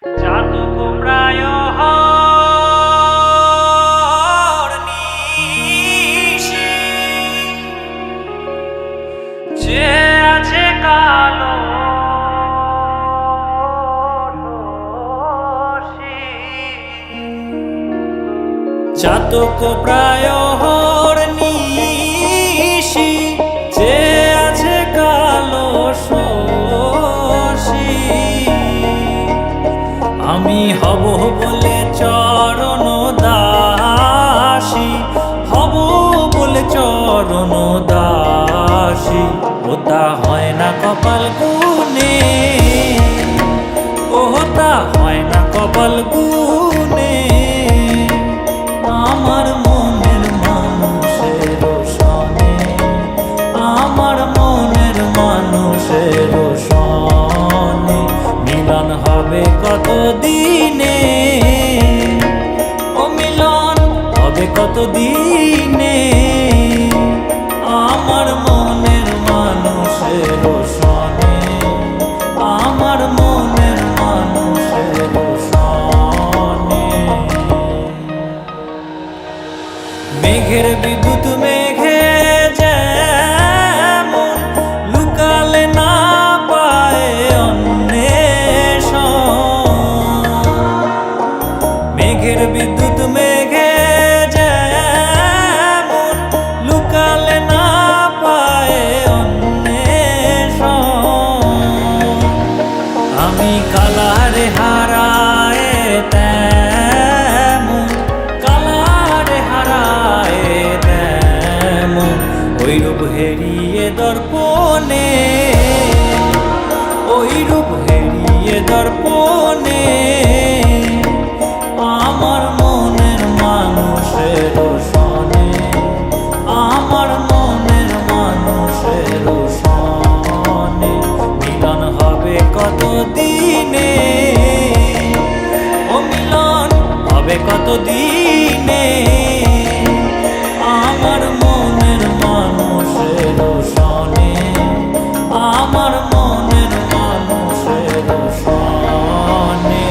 জাদু কোমরায় হরনিশি যে আছে কালো চাতক প্রায় হরনিশি যে আছে কালো শশী আমি হব বলে চরণ দাসী হব বলে চরণ দাসী ওটা হয় না কপাল গুনে ওটা হয় না কপাল গুনে আমার মনের মানুষের সনে আমার মনের মানুষের সনে মিলন হবে কত দিনে ও মিলন হবে কত দিনে আমার মনের মানুষের সনে আমার মনের মানুষের সনে মেঘের বিদ্যুৎ মেঘে যেমন লুকালে না পায় অন্বেষণ মেঘের বিদ্যুৎ মেঘে যেমন লুকালে না পায় অন্বেষণ আমি কালারে হারায় তেমন কালারে হারায় তেমন ওই রূপ হেরিয়ে দর্পণে ওই রূপ হেরিয়ে দর্পণে আমার মনের মানুষের সনে আমার মনের মানুষের সনে মিলন হবে কত দিনে ও মিলন হবে কত দিনে আমার মনের মানুষের সনে আমার মনের মানুষের সনে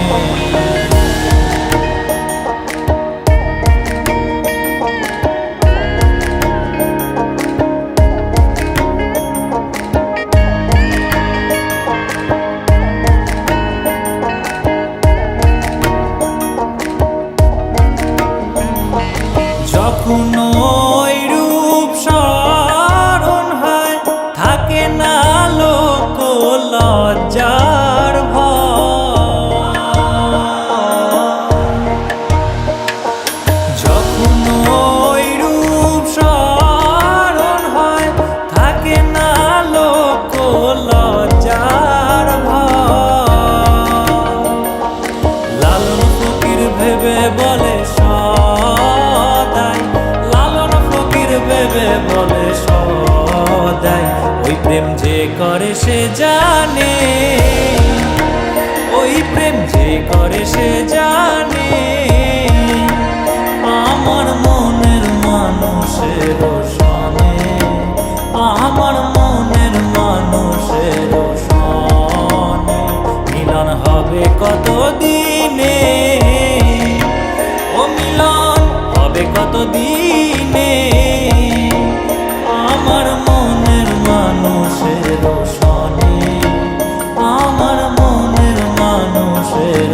যখন ওই রূপ স্মরণ হয় থাকে না লোক লজ্জার ভয় যখন ওই রূপ স্মরণ হয় থাকে না লোক লজ্জার ভয় লালন ফকির ভেবে বলে ভেবে বলে সদাই ওই প্রেম যে করে সে জানে ওই প্রেম যে করে সে জানে আমার মনের মানুষের সনে আমার মনের মানুষের সনে মিলন হবে কত দিনে ও মিলন হবে কত দিনে আমার মনের মানুষের সনে আমার মনের মানুষের